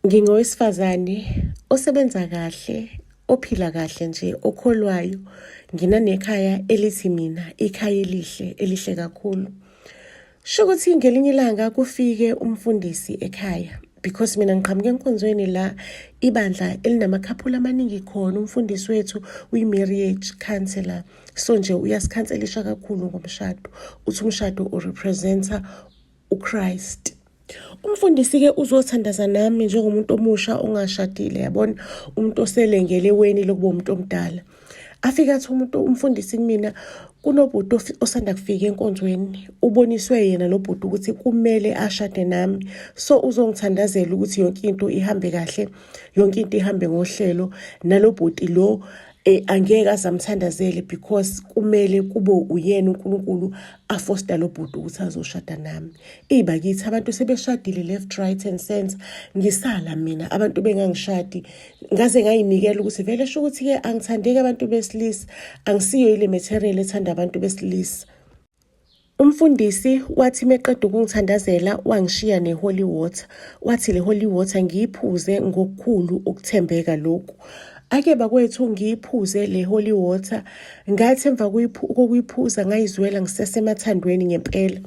Ngingowesifazane osebenza kahle, ophila kahle nje, okholwayo. Nginanekhaya elithi mina ikhaya elihle kakhulu. Shukuthi ngelinye ilanga kufike umfundisi ekhaya because mina ngiqhamuke enkonzweni la ibandla elinamakhapula amaningi khona. Umfundisi wethu uyi-marriage counselor, so nje uyasikhanselisha kakhulu ngomshado. Uthi umshado urepresenta uChrist. Umfundisi-ke uzothandaza nami njengomuntu omusha ongashadile, yabona, umuntu oselengele weni lokuba umuntu omdala. Afika athi umfundisi kumina, kunobhuti osanda kufika enkonzweni, uboniswe yena lo bhuti ukuthi kumele ashade nami. So uzongithandazela ukuthi yonke into ihambe kahle, yonke into ihambe ngohlelo. Nalo bhuti lo angeke azamthandazele because kumele kube uyena uNkulunkulu afosta lo bhuti ukuthi azoshada nami. Bakithi abantu sebeshadile left right and center, ngisala mina abantu bengangishadi. Ngaze ngayinikela ukuthi vele sho ukuthi-ke angithandeki abantu besilisa, angisiyo ile material ethanda abantu besilisa. Umfundisi wathi meqeda ukungithandazela wangishiya ne-holy water. Wathi le holy water ngiyiphuze ngokukhulu ukuthembeka lokhu. Ake bakwethu ngiyiphuze le holy water, ngathi emva kokuyiphuza ngayizwela ngisesemathandweni ngempela.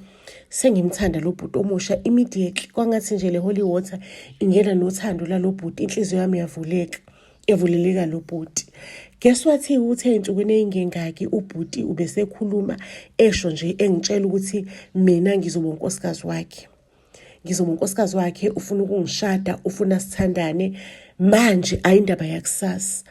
Sengimthanda lo bhuti omusha immediately. Kwangathi nje le holy water ingena nothando lalo bhuti, inhliziyo yami yavuleleka lo bhuti. Guess what uthe ey'nsukwini ey'ngengaki ubhuti ubesekhuluma esho nje engitshela ukuthi mina ngizoba unkosikazi wakhe. Ngizoba unkosikazi wakhe, ufuna ukungishada, ufuna sithandane. Manje ayindaba yakusasa.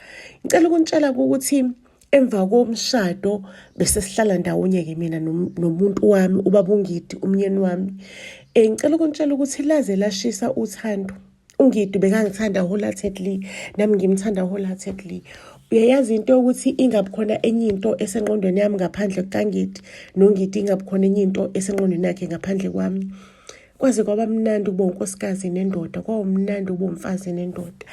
Ngicela ukuntshela ukuthi emva komshado bese sihlala ndawonye-ke mina nomuntu wami, ubaba uNgidi, umyeni wami. Ngicela ukuntshela ukuthi laze lashisa uthando. uNgidi bekangithanda wholeheartedly, nami ngimthanda wholeheartedly. Uyayazi into yokuthi ingabi khona enye into esengqondweni yami ngaphandle kukaNgidi, noNgidi ingabi khona enye into esengqondweni yakhe ngaphandle kwami. Kwaze kwaba mnandi ukuba unkosikazi nendoda, kwawumnandi ukuba umfazi nendoda.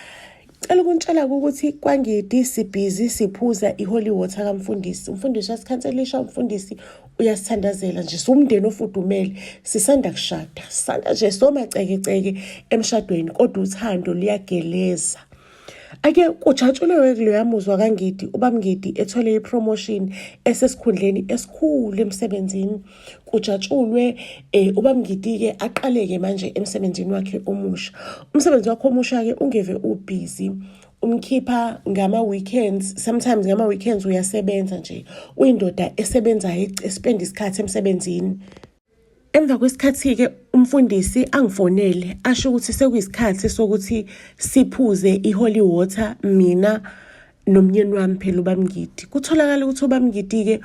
Ngicela ukuntshela ukuthi kwaNgidi sibhizi siphuza i-holy water kamfundisi. Umfundisi asikhanselisha, umfundisi uyasithandazela nje, siwumndeni ofudumele, sisanda kushada, sisanda nje somacekeceke emshadweni, kodwa uthando liyageleza. Ake kujatshuliwe kuloya muzwa kaNgidi, ubaba Ngidi ethole ipromotion esesikhundleni esikhulu emsebenzini. Kujatshulwe ubaba Ngidi-ke aqaleke manje emsebenzini wakhe omusha. Umsebenzi wakhe omusha-ke ungeve ubusy, umkhipha ngama-weekends. Sometimes ngama-weekends uyasebenza nje, uyindoda esebenzayo, espenda isikhathi emsebenzini. Emva kwesikhathi-ke umfundisi angifonele asho ukuthi sekuyisikhathi sokuthi siphuze i-holy water, mina nomyeni wami phela ubaba Ngidi. Kutholakala ukuthi ubaba Ngidi-ke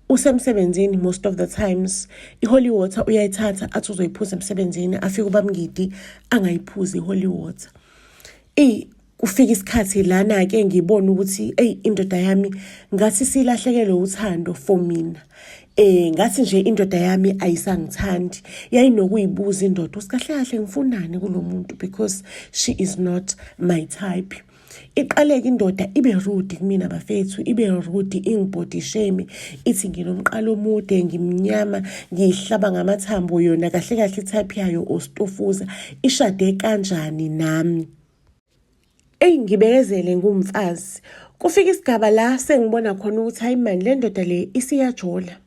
usemsebenzini most of the times. I-holy water uyayithatha athi uzoyiphuza emsebenzini, afike ubaba Ngidi angayiphuzi i-holy water. Kufika isikhathi lana-ke ngibona ukuthi indoda yami ngathi silahlekelwe uthando for mina. Ngathi nje indoda yami ayisangithandi. Yayinokuyibuza indoda ukuthi kahle kahle ngifunani kulo muntu because she is not my type. Iqaleke indoda ibe rude kumina bafethu, ibe rude, ingibody shame, ithi nginomqalo omude, ngimnyama, ngihlaba ngamathambo, yona kahle kahle itype yayo ostofuza. Ishade kanjani nami? Ngibekezele ngumfazi. Kufika isigaba la sengibona khona ukuthi hayi man, le ndoda le isiyajola.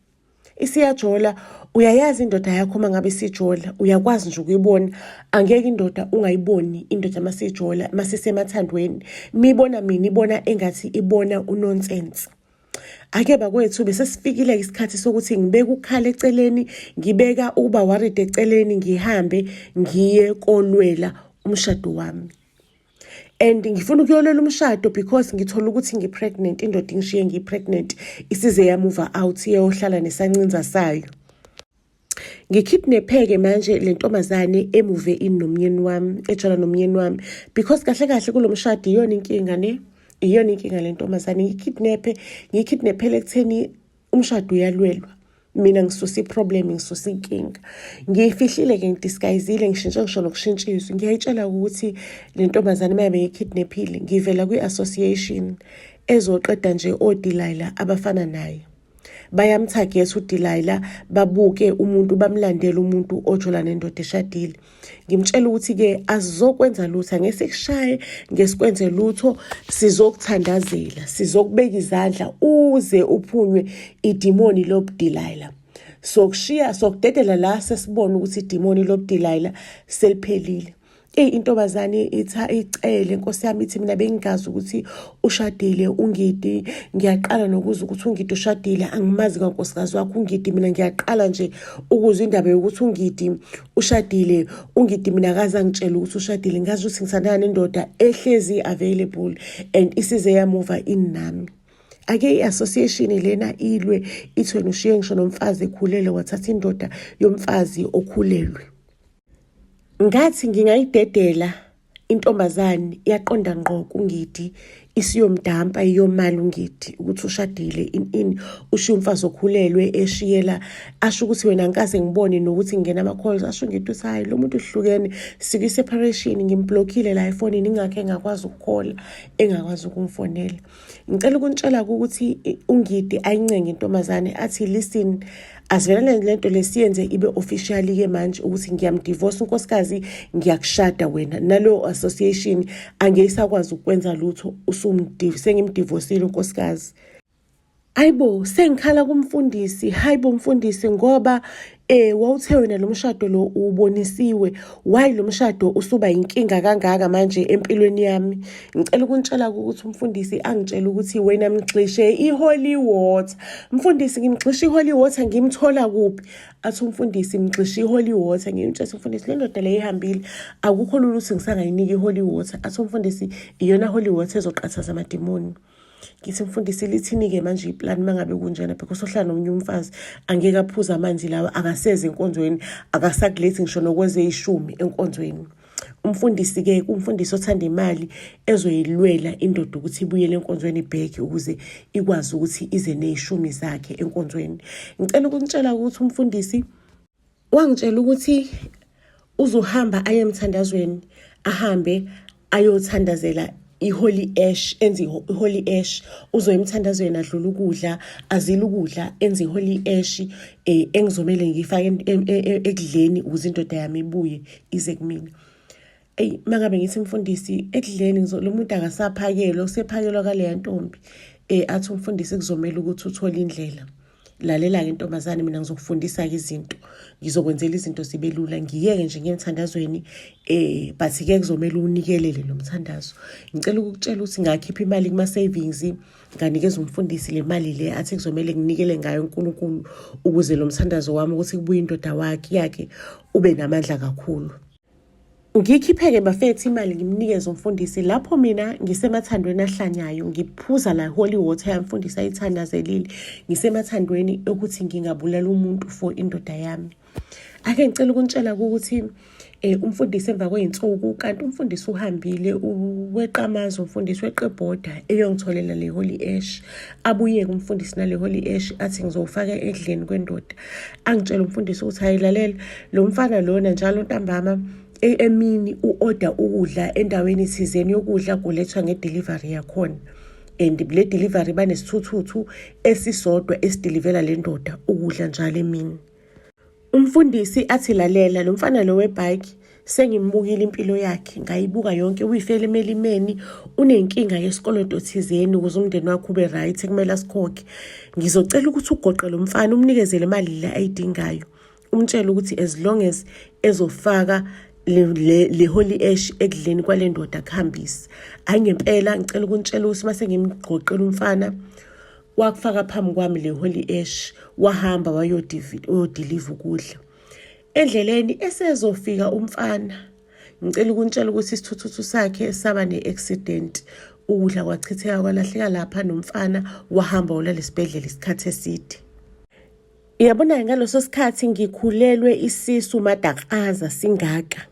Uyayazi indoda yakho uma ngabe isijola, uyakwazi nje ukuyibona. Angeke indoda ungayiboni indoda masijola, masisemathandweni. Mibona mina ibona engathi ibona unonsense. Ake bakwethu bese sifikile isikhathi sokuthi ngibeka ukhala eceleni, ngibeka uba worried eceleni, ngihambe ngiye kolwela umshado wami. And ngifuna ukuyolwela umshado because ngithola ukuthi ngipregnant, indoda ingishiye ngipregnant, isize yamuva out iyohlala nesancinza sayo. Ngikidnapheke manje le ntombazane emuve in nomyeni wami, ejola nomyeni wami, because kahle kahle kulo mshado iyona inkinga iyona inkinga le ntombazane. Ngikidnaphele ekutheni umshado uyalwelwa, mina ngisusa iproblem, ngisusa inkinga. Ngiyifihlile-ke, ngidisguisile, ngishintshe ngisho nokushintshiswa. Ngiyayitshela ukuthi le ntombazane mayabe ngikidnaphile ngivela kwi-association ezoqeda nje oDelilah abafana naye. bayamthagetha uDelilah babuke umuntu bamlandela umuntu ojola nendoda eshadile. Ngimtshela ukuthi-ke asizokwenza lutho, angeke sikushaye ngesikwenze lutho, sizokuthandazela, sizokubeka izandla uze uphunywe idimoni lobuDelilah. Sokushiya sokudedela la sesibona ukuthi idimoni lobuDelilah seliphelile. Intombazane icele Nkosi yami ithi mina bengingazi ukuthi ushadile uNgidi, ngiyaqala nokuza ukuthi uNgidi ushadile, angimazi kankosikazi wakho uNgidi, mina ngiyaqala nje ukuzwa indaba yokuthi uNgidi ushadile. uNgidi mina akaze angitshela ukuthi ushadile, ngazi ukuthi ngisandana nendoda ehlezi available and isize yamuva inami. Ake i-association lena ilwe ithi wena ushiye ngisho nomfazi ekhulelwe wathatha indoda yomfazi okhulelwe. Ngathi ngingayidedela intombazane yaqonda ngqo kuNgidi isiyomdampa iyomali uNgidi ukuthi ushadile ini ushiya umfazi okhulelwe eshiyela, asho ukuthi wena ngikaze ngibone nokuthi ngena ama-calls, asho uNgidi uthi hayi lo muntu uhlukene sikwi-separation, ngimblockile la efonini ingakho engakwazi ukukhola, engakwazi ukumfonela. Ngicela ukunitshela ukuthi uNgidi ayincenge intombazane athi listen, asivelane lento lesiyenze ibe officially-ke manje ukuthi ngiyamdivorce unkosikazi, ngiyakushada wena. Nalo association angeke isakwazi ukwenza lutho, sengimdivorcile unkosikazi. Ayibo, sengikhala kumfundisi, hayibo mfundisi, ngoba wawuthe wena lo mshado lo ubonisiwe, why lo mshado usuba inkinga kangaka manje empilweni yami? Ngicela ukunitshela ukuthi umfundisi angitshela ukuthi wena mgxishe i-holy water. Mfundisi, ngimgxishe i-holy water, ngimthola kuphi? Athi umfundisi mgxishe i-holy water. Ngimtshela umfundisi, le ndoda le ihambile, akukho lula ukuthi ngisangayinika i-holy water. Athi umfundisi, iyona holy water ezoqathaza amadimoni. Ngithi mfundisi lithini-ke manje iplan mangabe kunjena, because ohlala nomunye umfazi angeke aphuze amanzi lawa, akaseze enkonzweni, akasakulethi ngisho nokweze 10 enkonzweni. Umfundisi-ke kumfundisi othanda imali ezoyilwela indoda ukuthi ibuyele enkonzweni ibheke ukuze ikwazi ukuthi ize ne10 zakhe enkonzweni. Ngicela ukunitshela ukuthi umfundisi wangitshela ukuthi uzohamba aye emthandazweni, ahambe ayothandazela i-holy ash, enze i-holy ash, uzoyemthandazweni adlula ukudla, azile ukudla, enze i-holy ash engizomele ngifake ekudleni ukuze indoda yami ibuye ize kumina. Mangabe ngithi mfundisi ekudleni lo muntu akasaphakelwa, usephakelwa kaleya ntombi, athi umfundisi kuzomela ukuthi uthole indlela. Lalela-ke ntombazane, mina ngizokufundisa-ke izinto, ngizokwenzela izinto zibe lula, ngiyeke nje ngemthandazweni, but-ke kuzomela unikelele lo mthandazo. Ngicela ukukutshela ukuthi ngakhipha imali kuma-savings, nganikeza umfundisi le mali le athi kuzomele nginikele ngayo uNkulunkulu ukuze lo mthandazo wami ukuthi kubuye indoda yakhe ube namandla kakhulu. Ngikhiphe-ke bafethu imali ngimnikeze umfundisi, lapho mina ngisemathandweni ahlanyayo, ngiphuza la holy water yamfundisi ayithandazelile, ngisemathandweni ukuthi ngingabulala umuntu for indoda yami. Ake ngicela ukunitshela ukuthi umfundisi emva kwey'nsuku, kanti umfundisi uhambile weqamaza, umfundisi weqebhoda eyongitholela le holy ash, abuye-ke umfundisi nale holy ash athi ngizowufaka ekudleni kwendoda. Angitshela umfundisi ukuthi hayilalela lo mfana lona njalo ntambama emini u-order ukudla endaweni thizeni yokudla kulethwa ngedelivery yakhona, and le delivery banesithuthuthu esisodwa esidilivela le ndoda ukudla njalo emini. Umfundisi athi lalela, lo mfana lo webike sengimbukile impilo yakhe, ngayibuka yonke, uyifele emelimeni, unenkinga yesikoloto thizeni ukuze umndeni wakhe ube right, kumele asikhokhe. Ngizocela ukuthi ugoqe lo mfana umnikezele imali le ayidingayo, umtshele ukuthi as long as ezofaka le holy ash ekudleni kwale ndoda kuhambisa. Hayi ngempela ngicela ukunitshela ukuthi mase ngimgoqela umfana, wakufaka phambi kwami le holy ash, wahamba wayodeliver ukudla. Endleleni esezofika umfana, ngicela ukunitshela ukuthi isithuthuthu sakhe saba ne-accident, ukudla kwachitheka kwalahleka lapha, nomfana wahamba olala esibhedlela isikhathi eside. Yabona ngaleso sikhathi ngikhulelwe isisu madakaza singaka.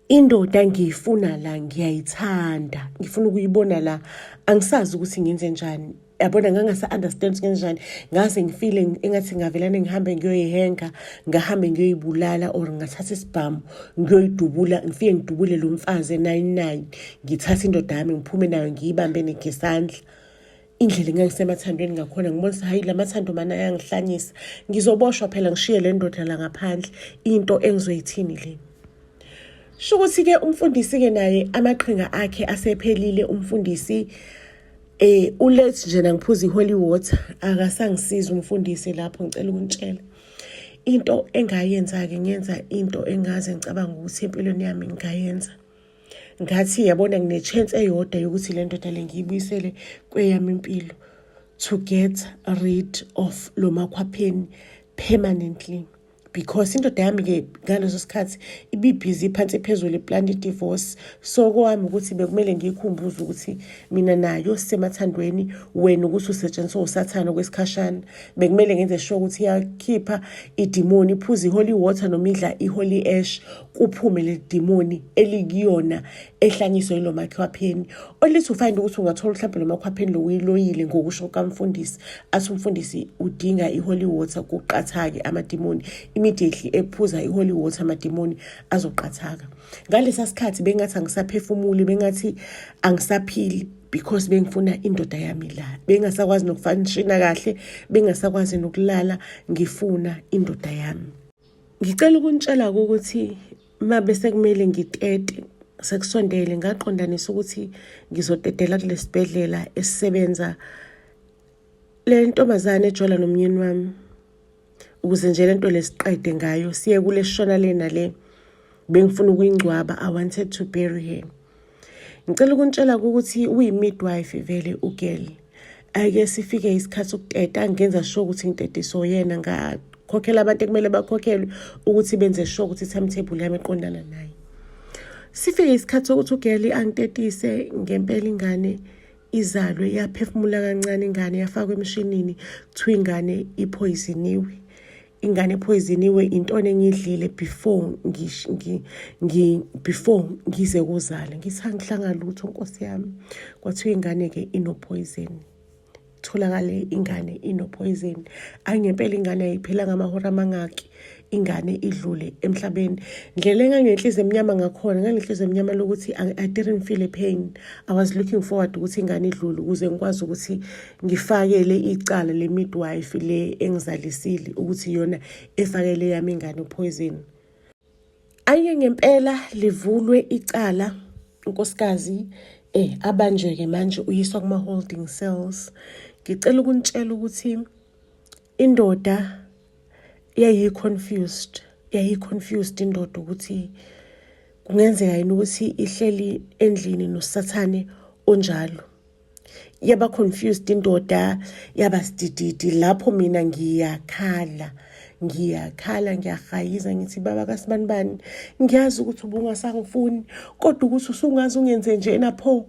Indoda ngiyifuna la, ngiyayithanda, ngifuna ukuyibona la, angisazi ukuthi ngenze njani. Yabona ngangasa-understand ukuthi ngenze njani, ngaze ngifile engathi ngavelane ngihambe ngiyoyihenga, ngahambe ngiyoyibulala, or ngathatha isibhamu ngiyoyidubula, ngifike ngidubule lo mfazi 99, ngithatha indoda yami ngiphume nayo ngiyibambe ngesandla. indlela engangisemathandweni ngakhona ngibonisa hayi lamathando mana ayangihlanyisa ngizoboshwa phela ngishiye le ndoda la ngaphandle into engizoyithini le. Sho ukuthi ke umfundisi ke naye amaqhinga akhe asephelile umfundisi ulet nje ngiphuza iholy water akasangisiza umfundisi lapho ngicela ukuntshela into engayenza ke ngenza into engaze ngicabanga ukuthi empilweni yami ngingayenza. Ngathi yabona ngine chance eyodwa yokuthi le ndoda le ngiyibuyisele kweyami impilo to get rid of lo makhwapheni permanently, because indoda yami ke ngaleso sikhathi ibibhizi phansi phezulu iplan divorce. So kwami ukuthi bekumele ngikhumbuze ukuthi mina nayo sisemathandweni wena ukuthi usetshenziswa usathana kwesikhashana, bekumele ngenze sure ukuthi yakhipha idemoni iphuza iholy water noma idla iholy ash kuphume le demoni elikuyona ehlanyiswe lo makhwapheni. Olithi ufind ukuthi ungathola mhlawumbe lo makhwapheni lo uyiloyile ngokusho kamfundisi athi umfundisi udinga iholy water kuqathake amademoni immediately ephuza iholy water amademoni azoqathaka. Ngalesa sikhathi bengathi angisaphefumuli, bengathi angisaphili because bengifuna indoda yami la, bengasakwazi nokufanishina kahle, bengasakwazi nokulala, ngifuna indoda yami. Ngicela ukuntshela ukuthi mabe sekumele ngitete sekusondele ngaqondanisa ukuthi ngizotetela kule sibhedlela esisebenza le ntombazane ejola nomnyeni wami ukuze nje lento lesiqede ngayo siye kule shona lena le bengifuna ukuyingcwaba. I wanted to bury her. Ngicela ukuntshela ukuthi uyi midwife vele ugirl. Ake sifike isikhathi ukuteta ngenza sure ukuthi ngitetiso yena ngakhokhela abantu ekumele bakhokhelwe ukuthi benze sure ukuthi timetable yami eqondana naye. Sifike isikhathi sokuthi ugirl angitetise ngempela ingane izalwe yaphefumula kancane, ingane yafakwa emshinini kuthiwa ingane ipoisoniwe. Ingane poisoniwe intone engidlile before before ngize kuzala. Ngithi angihlanga lutho Nkosi yami. Kwathiwa ingane ke inopoison. Tholakale ingane inopoison. Angempela ingane ayiphela ngamahora amangaki ingane idlule emhlabeni. Ndlela engangenhliziyo emnyama ngakhona, ngangenhliziyo emnyama lokuthi I didn't feel a pain. I was looking forward ukuthi ingane idlule ukuze ngikwazi ukuthi ngifakele icala le midwife le engizalisile ukuthi yona efakele yami ingane poison. Anye ngempela livulwe icala unkosikazi abanjeke manje uyiswa kuma holding cells. Ngicela ukuntshela ukuthi indoda yayiconfused indoda ukuthi kungenzeka yini ukuthi ihleli endlini nosathane onjalo. Yaba confused indoda, yaba sidididi. Lapho mina ngiyakhala ngiyahayiza ngithi baba kaSibanibani, ngiyazi ukuthi ubungasangifuni kodwa ukuthi usungazi ungenze njena pho,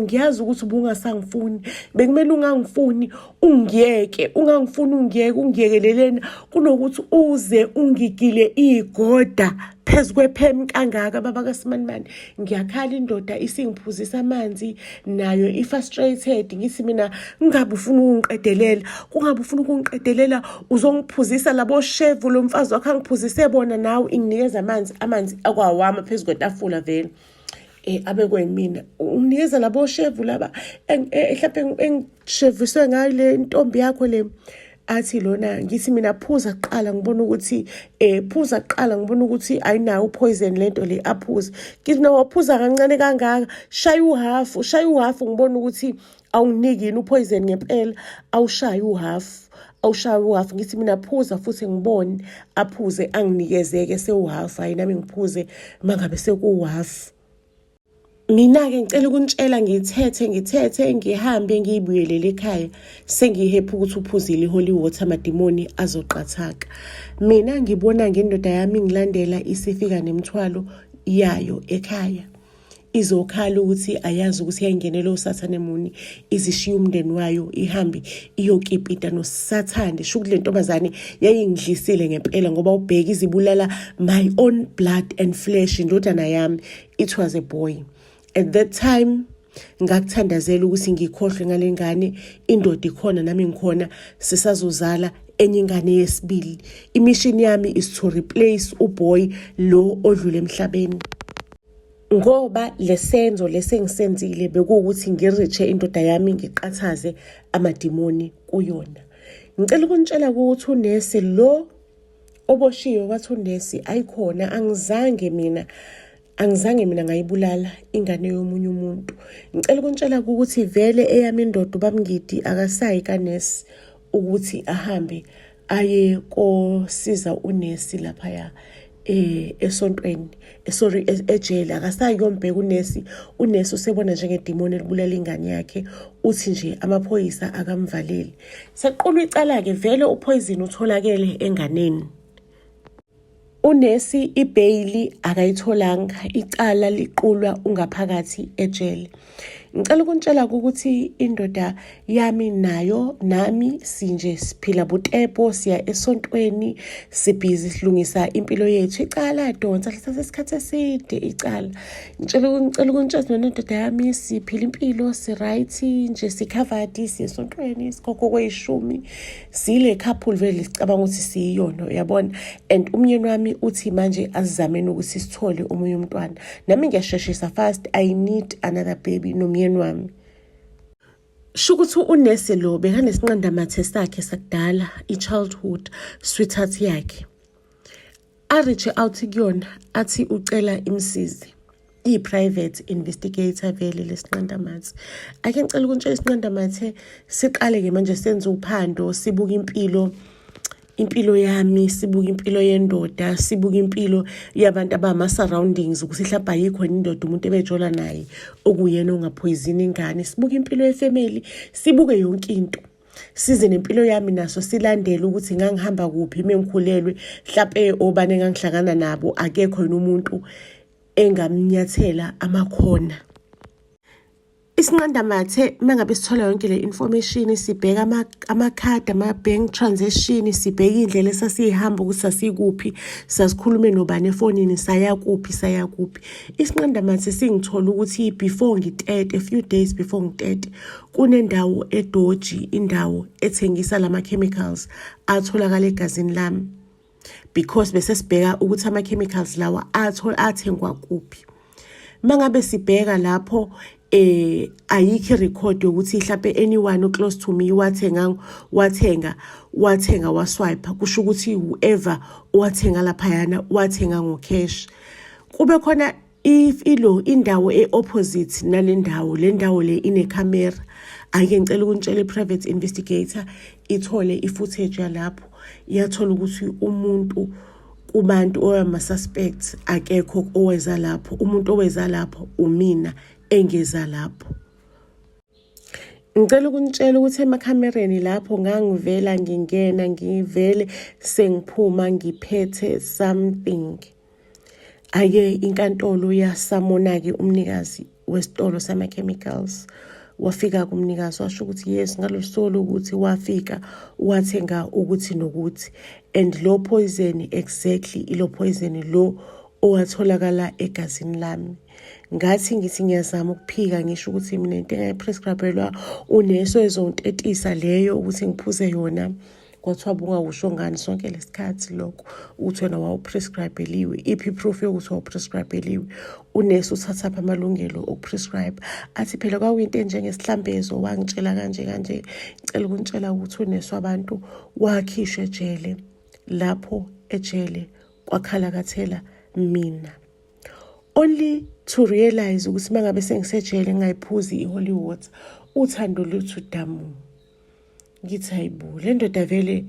ngiyazi ukuthi ubungasangifuni, bekumele ungangifuni ungiyekelelena kunokuthi uze ungigile igoda phezu kwephemi kangaka. Baba kaSibanibani, ngiyakhala indoda isingiphuzisa amanzi nayo frustrated. Ngithi mina kungabe ufuna ukungiqedelela uzongiphuzisa labo shevu lo mfazi wakhe angiphuzise bona nawe inginikeza amanzi akwawama phezu kwetafula vele. Abe kwemina unginikeza labo shevu laba mhlawumbe engisheviswe ngayo le ntombi yakho le. Athi lona ngithi mina phuza kuqala ngibona ukuthi ayinawo poison lento le aphuza. Ngithi na waphuza kancane kangaka, shaya uhafu ngibona ukuthi awuniki yini upoison ngempela, awushaya uhafu. Ngithi mina phuza futhi ngibone aphuze anginikezeke sewuhafu, hayi nami ngiphuze mangabe sekuhafu. Mina ke ngicela ukuntshela ngithethe ngihambe ngiyibuyelele ekhaya sengihepha ukuthi uphuzile iholy water amademoni azoqathaka. Mina ngibona ngendoda yami ngilandela isifika nemthwalo yayo ekhaya. Izokhala ukuthi ayazi ukuthi yayingenele usathane muni, izishiya umndeni wayo ihambe iyokipita nosathane. Shuku le ntombazane yayingidlisile ngempela ngoba ubheka izibulala my own blood and flesh indodana yami. It was a boy. At that time ngakuthandazela ukuthi ngikhohlwe ngale ngane, indoda ikhona nami ngikhona, sisazozala enye ingane yesibili. Imission yami is to replace uboy lo odlule emhlabeni. ngoba lesenzo lesengisenzile bekuwukuthi ngiriche indoda yami ngiqathaze amadimoni kuyona. Ngicela ukunitshela ukuthi unesi lo oboshiwe wathi unesi ayikhona, angizange mina ngayibulala ingane yomunye umuntu. Ngicela ukunitshela ukuthi vele eyami indoda ubamngidi akasayi kanesi ukuthi ahambe aye kosiza unesi laphaya esontweni, ejele. Akasayi kuyombheka unesi. Unesi usebona njengedimoni elibulala ingane yakhe, uthi nje amaphoyisa akamvaleli. Sequlwa icala-ke vele uphoyizini utholakele enganeni. Unesi ibheyili akayitholanga, icala liqulwa ungaphakathi ejele. Ngicela ukunitshela ukuthi indoda yami nayo nami sinje siphila butepo, siya esontweni, sibhizi silungisa impilo yethu. Icala donsa lithatha isikhathi eside icala. Ngicela ukunitshela nendoda yami siphila impilo, si-right nje, si-covered, siya esontweni, sikhokho kweyishumi. Sile couple vele sicabanga ukuthi siyiyona, uyabona. And umyeni wami uthi manje asizameni ukuthi sithole omunye umntwana. Nami ngiyasheshisa fast, I need another baby nomyeni wami. Shukuthi unesi lo bekanesinqandamathe sakhe sakudala, i-childhood sweetheart yakhe. Ariche out kuyona athi ucela imsizi. I-private investigator vele lesinqandamathe. Ake ngicela ukuntshela isinqandamathe siqale-ke manje senze uphando, sibuka impilo yami, sibuka impilo yendoda, sibuka impilo yabantu abama-surroundings ukuthi mhlawumbe ayikho indoda umuntu ebejola naye okuyena ongaphoyizini ingane. Sibuka impilo yefamily, sibuke yonke into. Size nempilo yami naso silandele ukuthi ngangihamba kuphi mengikhulelwe, mhlawumbe obane engangihlangana nabo akekho yena umuntu engamnyathela amakhona. Isinqandamathe mangabe sithola yonke le information, sibheka amakhadi, ama-bank transaction, sibheka indlela esasihamba ukuthi sasikuphi, sasikhulume nobani efonini, saya kuphi. Isinqandamathe singithola ukuthi before ngitete, a few days before ngitete, kunendawo eDoji, indawo ethengisa lama-chemicals atholakala egazini lami, because bese sibheka ukuthi ama-chemicals lawa athengwa kuphi. Mangabe sibheka lapho ayikho record yokuthi mhlawumbe anyone close to me wathenga waswipe, kusho ukuthi whoever wathenga laphayana wathenga ngocash. Kube khona indawo e-opposite nale ndawo, le ndawo le inecamera. Ake ngicela ukunitshela i-private investigator ithole i-footage yalapho, yathola ukuthi umuntu kubantu oyama-suspects akekho oweza lapho. Umuntu oweza lapho umina engeza lapho. Ngicela ukunitshela ukuthi emakhamereni lapho ngangivela ngingena, ngivele sengiphuma ngiphethe something. Ake inkantolo yasamona-ke umnikazi wesitolo sama-chemicals. Wafika kumnikazi washo ukuthi yes, ngalosolo ukuthi wafika wathenga ukuthi nokuthi, and lo poison exactly ilo poison lo owatholakala egazini lami. Ngathi ngithi ngiyazama ukuphika ngisho ukuthi mina into engayiprescribelwa unesi ezontetisa leyo ukuthi ngiphuze yona, kwathiwa bungakusho ngani sonke lesikhathi lokho ukuthi wena wawuprescribeliwe. Iphi proof yokuthi wawuprescribeliwe? Unesi uthatha apha amalungelo okuprescribe, athi phela kwakuyinto enjengesihlambezo, wangitshela kanje. Ngicela ukunitshela ukuthi unesi wabantu wakhishwa ejele. Lapho ejele kwakhalakathela mina, only to realize ukuthi mangabe sengisejele ngayiphuzi i-holy water, uthando luthu damu. Ngithi hayibo, le ndoda vele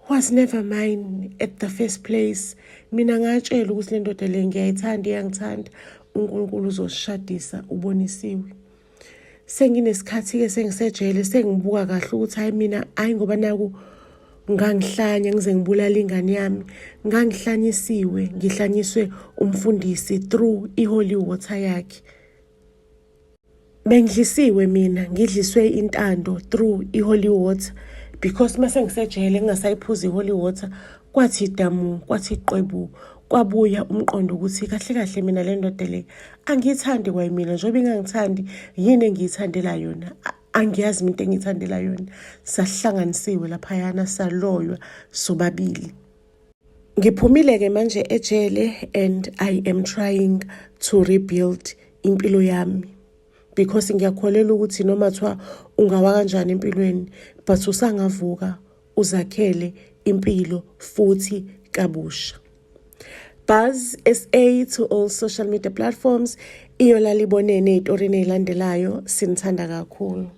was never mine at the first place. Mina ngatshela ukuthi le ndoda le ngiyayithanda, iyangithanda, uNkulunkulu uzosishadisa, ubonisiwe. Senginesikhathi-ke sengisejele, sengibuka kahle ukuthi hayi mina hayi ngoba naku ngangihlanya ngize ngibulala ingane yami, ngangihlanyisiwe, ngihlanyiswe umfundisi through i-holy water yakhe. Bengidlisiwe mina, ngidliswe intando through i-holy water, because mase ngisejele ngingasayiphuza i-holy water, kwathi damu, kwathi qwebu, kwabuya umqondo ukuthi kahle mina le ndoda le angiyithandi kwayimina. Njengoba ingangithandi, yini engiyithandela yona? Angiyazi into engiyithandela yona. Sahlanganisiwe laphayana, saloywa sobabili. Ngiphumile ke manje ejele and I am trying to rebuild impilo yami. Because ngiyakholelwa ukuthi noma thiwa ungawa kanjani empilweni but usangavuka uzakhele impilo futhi kabusha. Buzz SA to all social media platforms. Iyo lalibonene ey'torini ey'landelayo, sinithanda kakhulu.